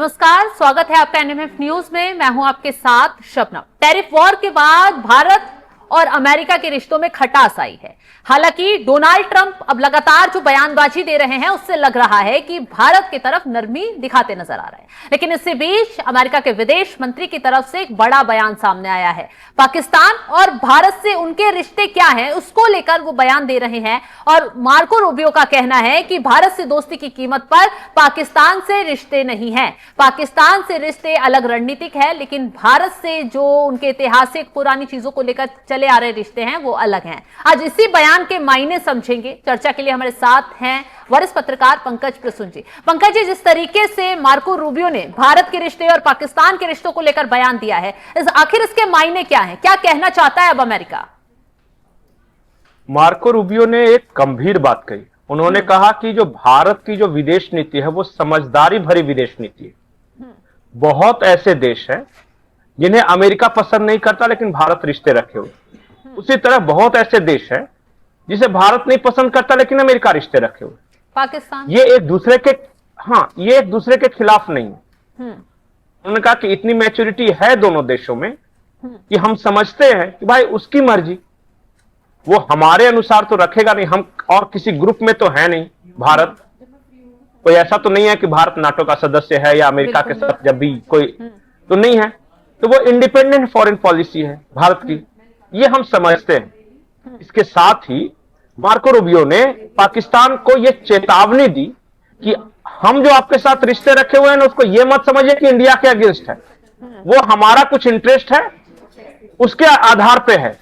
नमस्कार, स्वागत है आपका एनएमएफ न्यूज में। मैं हूं आपके साथ शबनम। टैरिफ वॉर के बाद भारत और अमेरिका के रिश्तों में खटास आई है। हालांकि डोनाल्ड ट्रंप अब लगातार जो बयानबाजी दे रहे हैं उससे लग रहा है कि भारत की तरफ नरमी दिखाते नजर आ रहे हैं, लेकिन इससे बीच अमेरिका के विदेश मंत्री की तरफ से एक बड़ा बयान सामने आया है। पाकिस्तान और भारत से उनके रिश्ते क्या हैं उसको लेकर वो बयान दे रहे हैं और मार्को रूबियो का कहना है कि भारत से दोस्ती की कीमत पर पाकिस्तान से रिश्ते नहीं है। पाकिस्तान से रिश्ते अलग रणनीतिक है, लेकिन भारत से जो उनके ऐतिहासिक पुरानी चीजों को लेकर चले आ रहे रिश्ते हैं वो अलग हैं। आज इसी बयान के मायने समझेंगे। चर्चा के लिए हमारे साथ हैं वरिष्ठ पत्रकार पंकज प्रसून जी। पंकज जी, जिस तरीके से मार्को रूबियो ने भारत के रिश्ते और पाकिस्तान के रिश्तों को लेकर बयान दिया है, आखिर इसके मायने क्या है? क्या कहना चाहता है अब अमेरिका? मार्को रूबियो ने एक गंभीर बात कही। उन्होंने कहा कि जो भारत की जो विदेश नीति है वो समझदारी भरी विदेश नीति है। बहुत ऐसे देश हैं जिन्हें अमेरिका पसंद नहीं करता लेकिन भारत रिश्ते रखे हुए। उसी तरह बहुत ऐसे देश हैं जिसे भारत नहीं पसंद करता लेकिन अमेरिका रिश्ते रखे हुए। पाकिस्तान ये एक दूसरे के खिलाफ नहीं है। उन्होंने कहा कि इतनी मैच्योरिटी है दोनों देशों में कि हम समझते हैं कि भाई उसकी मर्जी, वो हमारे अनुसार तो रखेगा नहीं। हम और किसी ग्रुप में तो है नहीं। भारत कोई ऐसा तो नहीं है कि भारत नाटो का सदस्य है या अमेरिका के साथ जब भी कोई तो नहीं है। तो वो इंडिपेंडेंट फॉरेन पॉलिसी है भारत की, ये हम समझते हैं। इसके साथ ही मार्को रूबियो ने पाकिस्तान को यह चेतावनी दी कि हम जो आपके साथ रिश्ते रखे हुए हैं ना, उसको यह मत समझिए कि इंडिया के अगेंस्ट है। वो हमारा कुछ इंटरेस्ट है उसके आधार पे है।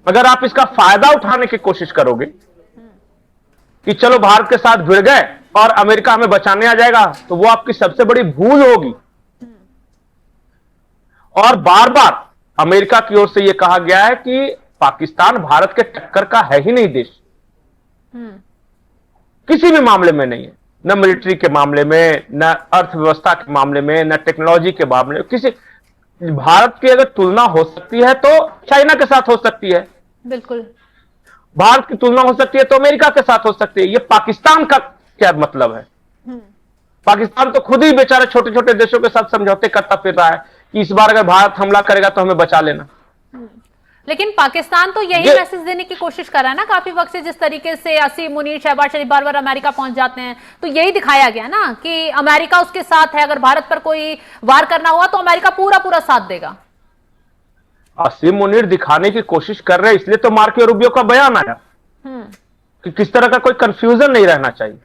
अगर आप इसका फायदा उठाने की कोशिश करोगे कि चलो भारत के साथ भिड़ गए और अमेरिका हमें बचाने आ जाएगा, तो वो आपकी सबसे बड़ी भूल होगी। और बार बार अमेरिका की ओर से यह कहा गया है कि पाकिस्तान भारत के टक्कर का है ही नहीं देश, किसी भी मामले में नहीं है। न मिलिट्री के मामले में, न अर्थव्यवस्था के मामले में, न टेक्नोलॉजी के मामले में। किसी भारत की अगर तुलना हो सकती है तो चाइना के साथ हो सकती है, बिल्कुल। भारत की तुलना हो सकती है तो अमेरिका के साथ हो सकती है। ये पाकिस्तान का क्या मतलब है? पाकिस्तान तो खुद ही बेचारा छोटे छोटे देशों के साथ समझौते करता फिर रहा है कि इस बार अगर भारत हमला करेगा तो हमें बचा लेना। लेकिन पाकिस्तान तो यही मैसेज देने की कोशिश कर रहा है ना काफी वक्त से। जिस तरीके से असीम मुनीर, शहबाज शरीफ बार बार अमेरिका पहुंच जाते हैं, तो यही दिखाया गया ना कि अमेरिका उसके साथ है। अगर भारत पर कोई वार करना हुआ तो अमेरिका पूरा पूरा साथ देगा। असीम मुनीर दिखाने की कोशिश कर रहे हैं, इसलिए तो मार्को रूबियो का बयान आया कि किस तरह का कोई कंफ्यूजन नहीं रहना चाहिए।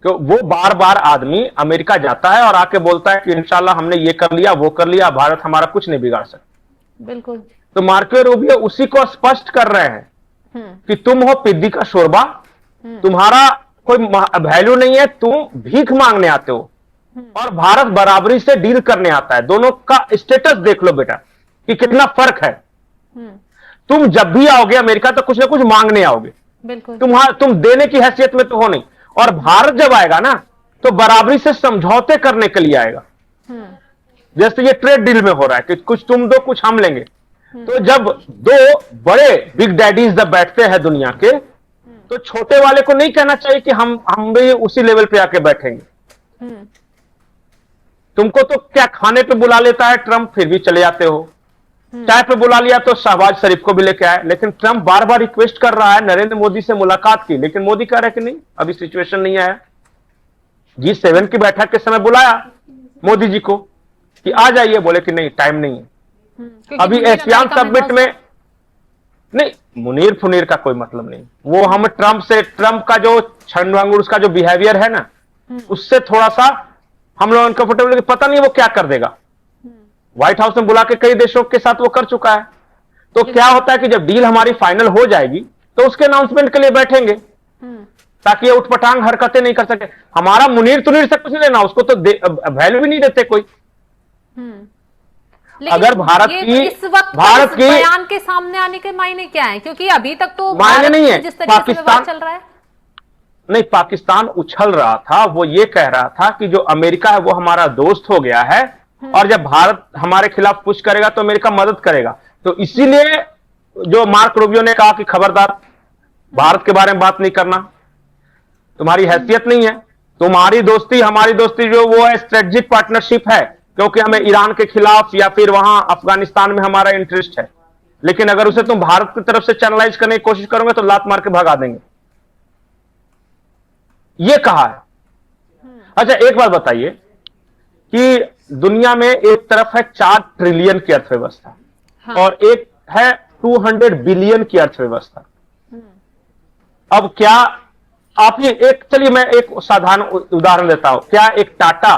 कि वो बार बार आदमी अमेरिका जाता है और आके बोलता है कि इंशाल्लाह हमने ये कर लिया, वो कर लिया, भारत हमारा कुछ नहीं बिगाड़ सकता। बिल्कुल। तो मार्को रूबियो उसी को स्पष्ट कर रहे हैं कि तुम हो पिद्दी का शोरबा, तुम्हारा कोई वैल्यू नहीं है, तुम भीख मांगने आते हो और भारत बराबरी से डील करने आता है। दोनों का स्टेटस देख लो बेटा कि कितना फर्क है। तुम जब भी आओगे अमेरिका तो कुछ ना कुछ मांगने आओगे, बिल्कुल। तुम देने की हैसियत में तो हो नहीं। और भारत जब आएगा ना तो बराबरी से समझौते करने के लिए आएगा। जैसे ये ट्रेड डील में हो रहा है कि कुछ तुम दो कुछ हम लेंगे। तो जब दो बड़े बिग डैडीज जब बैठते हैं दुनिया के, तो छोटे वाले को नहीं कहना चाहिए कि हम भी उसी लेवल पे आके बैठेंगे। तुमको तो क्या खाने पे बुला लेता है ट्रंप, फिर भी चले जाते हो। चाय पे बुला लिया तो शहबाज शरीफ को भी लेके आए। लेकिन ट्रंप बार बार रिक्वेस्ट कर रहा है नरेंद्र मोदी से मुलाकात की, लेकिन मोदी कह रहे कि नहीं, अभी सिचुएशन नहीं आया। G7 की बैठक के समय बुलाया मोदी जी को कि आ जाइए, बोले कि नहीं टाइम नहीं है। अभी एशियान समिट में नहीं, मुनीर फुनीर का कोई मतलब नहीं। वो हम ट्रंप का जो छंडवांगुर उसका जो बिहेवियर है ना, उससे थोड़ा सा हम लोग अनकंफर्टेबल, पता नहीं वो क्या कर देगा। व्हाइट हाउस में बुला के कई देशों के साथ वो कर चुका है। तो क्या होता है कि जब डील हमारी फाइनल हो जाएगी तो उसके अनाउंसमेंट के लिए बैठेंगे ताकि ये उठपटांग हरकतें नहीं कर सके। हमारा मुनीर तुनीर से कुछ नहीं लेना, उसको तो वैल्यू भी नहीं देते कोई। अगर भारत की बयान के सामने आने के मायने क्या है? क्योंकि अभी तक तो मायने नहीं है। जिस तरीके से विवाद चल रहा है, नहीं, पाकिस्तान उछल रहा था। वो ये कह रहा था कि जो अमेरिका है वो हमारा दोस्त हो गया है और जब भारत हमारे खिलाफ पुश करेगा तो अमेरिका मदद करेगा। तो इसीलिए जो मार्को रूबियो ने कहा कि खबरदार भारत के बारे में बात नहीं करना, तुम्हारी हैसियत नहीं है, तुम्हारी दोस्ती हमारी दोस्ती जो वो है स्ट्रेटेजिक पार्टनरशिप है, क्योंकि हमें ईरान के खिलाफ या फिर वहां अफगानिस्तान में हमारा इंटरेस्ट है। लेकिन अगर उसे तुम भारत की तरफ से चैनलाइज करने की कोशिश करोगे तो लात मार के भगा देंगे, ये कहा है। अच्छा एक बात बताइए कि दुनिया में एक तरफ है 4 ट्रिलियन की अर्थव्यवस्था, हाँ। और एक है 200 बिलियन की अर्थव्यवस्था। अब क्या आप ये एक, चलिए मैं एक साधारण उदाहरण देता हूं, क्या एक टाटा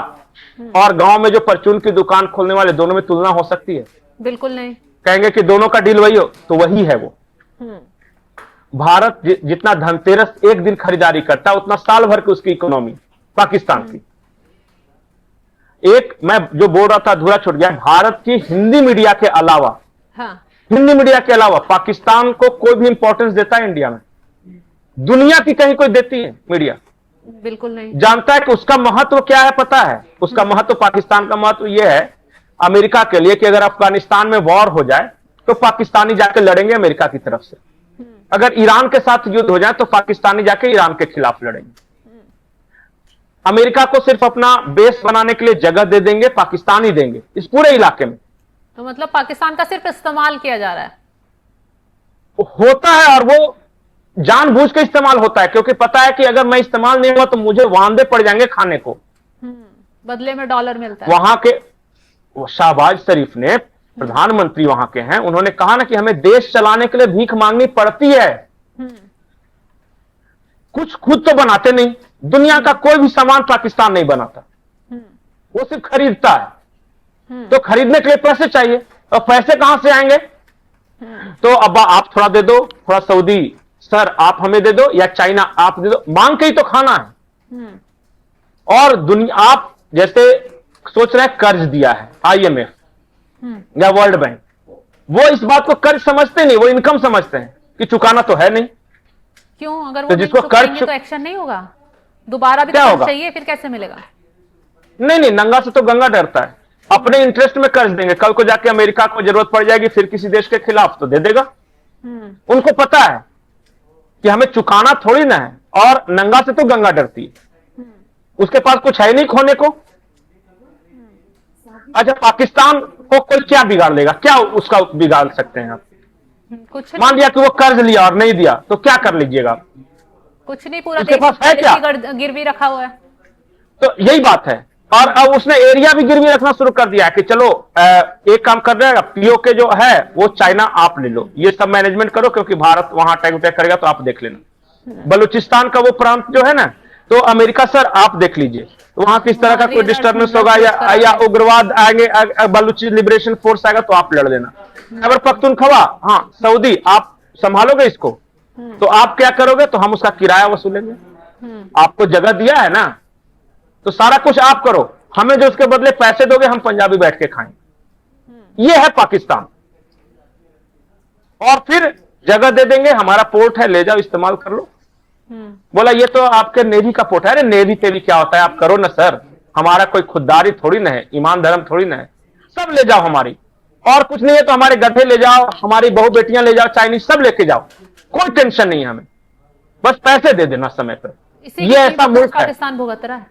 और गांव में जो परचून की दुकान खोलने वाले, दोनों में तुलना हो सकती है? बिल्कुल नहीं। कहेंगे कि दोनों का डील वही हो, तो वही है वो। भारत जितना धनतेरस एक दिन खरीदारी करता है उतना साल भर की उसकी इकोनॉमी पाकिस्तान की। एक मैं जो बोल रहा था अधूरा छूट गया, भारत की हिंदी मीडिया के अलावा, हाँ। हिंदी मीडिया के अलावा पाकिस्तान को कोई भी इंपॉर्टेंस देता है इंडिया में? दुनिया की कहीं कोई देती है मीडिया? बिल्कुल नहीं। जानता है कि उसका महत्व क्या है? पता है उसका महत्व, पाकिस्तान का महत्व यह है अमेरिका के लिए कि अगर अफगानिस्तान में वॉर हो जाए तो पाकिस्तानी जाके लड़ेंगे अमेरिका की तरफ से, अगर ईरान के साथ युद्ध हो जाए तो पाकिस्तानी जाके ईरान के खिलाफ लड़ेंगे। अमेरिका को सिर्फ अपना बेस बनाने के लिए जगह दे देंगे, पाकिस्तानी देंगे इस पूरे इलाके में। तो मतलब पाकिस्तान का सिर्फ इस्तेमाल किया जा रहा है? होता है, और वो जानबूझ के इस्तेमाल होता है, क्योंकि पता है कि अगर मैं इस्तेमाल नहीं हुआ तो मुझे वांदे पड़ जाएंगे खाने को। बदले में डॉलर मिलता है। वहां के शहबाज शरीफ ने, प्रधानमंत्री वहां के हैं, उन्होंने कहा ना कि हमें देश चलाने के लिए भीख मांगनी पड़ती है, कुछ खुद तो बनाते नहीं। दुनिया का कोई भी सामान पाकिस्तान नहीं बनाता, वो सिर्फ खरीदता है। तो खरीदने के लिए पैसे चाहिए, और पैसे कहां से आएंगे? तो अब आप थोड़ा दे दो, थोड़ा सऊदी सर आप हमें दे दो, या चाइना आप दे दो, मांग के ही तो खाना है। और दुनिया, आप जैसे सोच रहे हैं कर्ज दिया है IMF या वर्ल्ड बैंक, वो इस बात को कर्ज समझते नहीं, वो इनकम समझते हैं कि चुकाना तो है नहीं। क्यों? अगर वो तो जिसको कर्ज तो एक्शन नहीं होगा, दोबारा भी क्या तो होगा? चाहिए, फिर कैसे मिलेगा? नहीं, नंगा से तो गंगा डरता है। अपने इंटरेस्ट में कर्ज देंगे, कल को जाके अमेरिका को जरूरत पड़ जाएगी फिर किसी देश के खिलाफ, तो दे देगा। उनको पता है कि हमें चुकाना थोड़ी ना है, और नंगा से तो गंगा डरती है, उसके पास कुछ है नहीं खोने को। अच्छा पाकिस्तान को कोई क्या बिगाड़ लेगा? क्या उसका बिगाड़ सकते हैं आप? कुछ मान लिया कि वो कर्ज लिया और नहीं दिया, तो क्या कर लीजिएगा? कुछ नहीं, पूरा उसके देश पास है क्या? गिरवी रखा हुआ है। तो यही बात है। और अब उसने एरिया भी गिरवी रखना शुरू कर दिया है कि चलो एक काम कर रहे POK जो है वो चाइना आप ले लो, ये सब मैनेजमेंट करो, क्योंकि भारत वहां अटैक करेगा तो आप देख लेना। बलूचिस्तान का वो प्रांत जो है ना, तो अमेरिका सर आप देख लीजिए, तो वहां किस तरह का कोई डिस्टर्बेंस होगा या उग्रवाद आएंगे, बलूची लिबरेशन फोर्स आएगा तो आप लड़ देना। खैबर पख्तूनख्वा, हाँ सऊदी आप संभालोगे इसको, तो आप क्या करोगे? तो हम उसका किराया वसूलेंगे। आपको जगह दिया है ना, तो सारा कुछ आप करो, हमें जो उसके बदले पैसे दोगे हम पंजाबी बैठ के खाएंगे। ये है पाकिस्तान। और फिर जगह दे देंगे, हमारा पोर्ट है, ले जाओ इस्तेमाल कर लो। बोला ये तो आपके नेवी का पोर्ट है। अरे नेवी तेवी क्या होता है, आप करो ना सर, हमारा कोई खुददारी थोड़ी ना है, ईमान धर्म थोड़ी ना है, सब ले जाओ हमारी। और कुछ नहीं है तो हमारे गधे ले जाओ, हमारी बहु बेटियां ले जाओ, चाइनीज सब लेके जाओ, कोई टेंशन नहीं है हमें, बस पैसे दे देना समय पर। ये ऐसा मुल्क है। पाकिस्तान भुगत रहा है।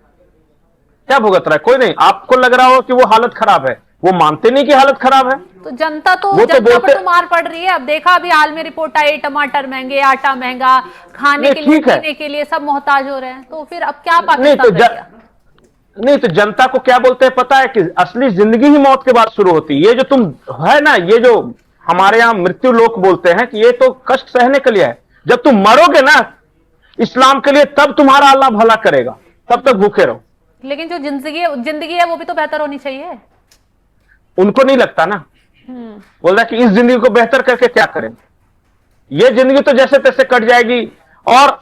क्या भुगत रहा है? कोई नहीं। आपको लग रहा हो कि वो हालत खराब है, वो मानते नहीं कि हालत खराब है। तो जनता बोलते पर तो मार पड़ रही है। अब देखा, अभी हाल में रिपोर्ट आई, टमाटर महंगे, आटा महंगा, खाने के लिए, पीने के लिए सब मोहताज हो रहे हैं। तो फिर अब क्या पाकिस्तान नहीं तो जनता को क्या बोलते हैं पता है कि असली जिंदगी ही मौत के बाद शुरू होती है। ये जो तुम है ना, ये जो हमारे यहाँ मृत्यु लोक बोलते हैं कि ये तो कष्ट सहने के लिए है। जब तुम मरोगे ना इस्लाम के लिए, तब तुम्हारा अल्लाह भला करेगा, तब तक भूखे रहो। लेकिन जो जिंदगी है वो भी तो बेहतर होनी चाहिए। उनको नहीं लगता ना, बोल रहा कि इस जिंदगी को बेहतर करके क्या करें, ये जिंदगी तो जैसे तैसे कट जाएगी। और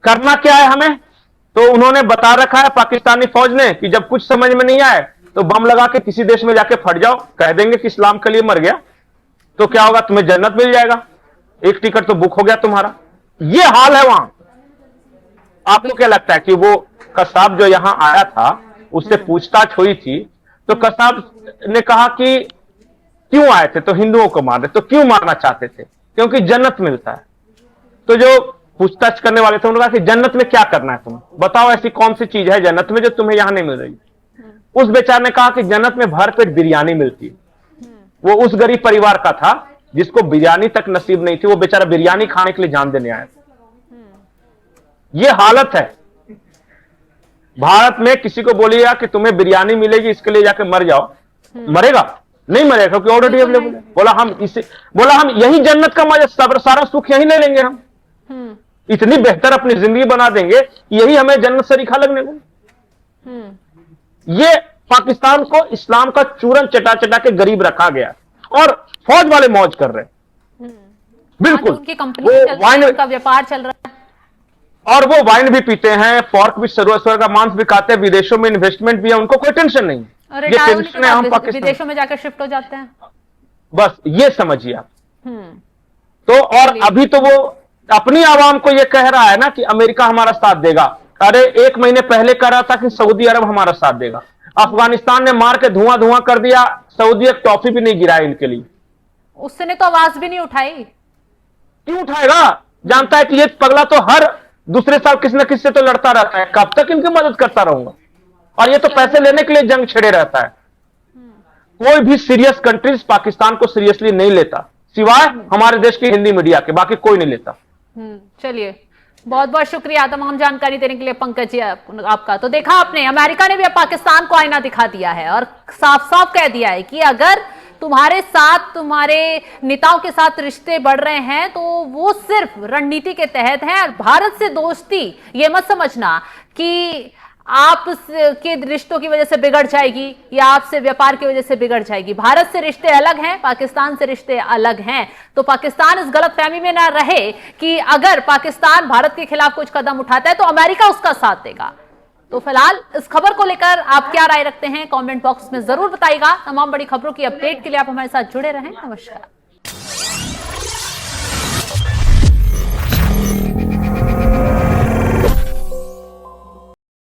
करना क्या है हमें, तो उन्होंने बता रखा है पाकिस्तानी फौज ने कि जब कुछ समझ में नहीं आए तो बम लगा के किसी देश में जाके फट जाओ, कह देंगे कि इस्लाम के लिए मर गया, तो क्या होगा, तुम्हें जन्नत मिल जाएगा, एक टिकट तो बुक हो गया तुम्हारा। ये हाल है वहां। आपको क्या लगता है कि वो कसाब जो यहां आया था उससे पूछताछ हुई थी, तो कसाब ने कहा कि क्यों आए थे, तो हिंदुओं को मार रहे, तो क्यों मारना चाहते थे, क्योंकि जन्नत मिलता है। तो जो पूछताछ करने वाले थे, उन्होंने कहा कि जन्नत में क्या करना है, तुम बताओ ऐसी कौन सी चीज है जन्नत में जो तुम्हें यहां नहीं मिल रही। उस बेचारे ने कहा कि जन्नत में भर पेट बिरयानी मिलती है। वो उस गरीब परिवार का था जिसको बिरयानी तक नसीब नहीं थी, वो बेचारा बिरयानी खाने के लिए जान देने आया था। ये हालत है भारत में। किसी को बोलिएगा कि तुम्हें बिरयानी मिलेगी, इसके लिए जाके मर जाओ, मरेगा नहीं? मरेगा, क्योंकि ऑलरेडी अवेलेबल है। बोला हम यही जन्नत का मजा, सारा सुख यही ले लेंगे, हम इतनी बेहतर अपनी जिंदगी बना देंगे, यही हमें जन्नत से रिखा लगने को। ये पाकिस्तान को इस्लाम का चूरन चटा चटा के गरीब रखा गया और फौज वाले मौज कर रहे हैं। बिल्कुल, उनकी कंपनी वाइन का व्यापार चल रहा है और वो वाइन भी पीते हैं, फॉर्क भी, सर्वस्वर का मांस भी खाते हैं, विदेशों में इन्वेस्टमेंट भी है, उनको कोई टेंशन नहीं। ये टेंशन है हम पाकिस्तान विदेशों में जाकर शिफ्ट हो जाते हैं, बस ये समझिए आप। तो और अभी तो वो अपनी आवाम को ये कह रहा है ना कि अमेरिका हमारा साथ देगा। अरे 1 महीने पहले कह रहा था कि सऊदी अरब हमारा साथ देगा। अफगानिस्तान ने मार के धुआं धुआं कर दिया, सऊदी एक टॉफी भी नहीं गिराई इनके लिए। उसने तो आवाज भी नहीं उठाई। क्यों उठाएगा? जानता है कि ये पगला तो हर दूसरे साल किसी न किसी से तो लड़ता रहता है, कब तक इनकी मदद करता रहूंगा। और ये तो पैसे लेने के लिए जंग छेड़े रहता है। कोई भी सीरियस कंट्रीज पाकिस्तान को सीरियसली नहीं लेता, सिवाय हमारे देश की हिंदी मीडिया के, बाकी कोई नहीं लेता। चलिए, बहुत बहुत शुक्रिया तमाम जानकारी देने के लिए पंकज जी आपका। तो देखा आपने, अमेरिका ने भी अब पाकिस्तान को आईना दिखा दिया है और साफ साफ कह दिया है कि अगर तुम्हारे साथ, तुम्हारे नेताओं के साथ रिश्ते बढ़ रहे हैं तो वो सिर्फ रणनीति के तहत है। और भारत से दोस्ती, ये मत समझना कि आप के रिश्तों की वजह से बिगड़ जाएगी या आपसे व्यापार की वजह से बिगड़ जाएगी। भारत से रिश्ते अलग हैं, पाकिस्तान से रिश्ते अलग हैं। तो पाकिस्तान इस गलतफहमी में ना रहे कि अगर पाकिस्तान भारत के खिलाफ कुछ कदम उठाता है तो अमेरिका उसका साथ देगा। तो फिलहाल इस खबर को लेकर आप क्या राय रखते हैं, कमेंट बॉक्स में जरूर बताइएगा। तमाम बड़ी खबरों की अपडेट के लिए आप हमारे साथ जुड़े रहें। नमस्कार।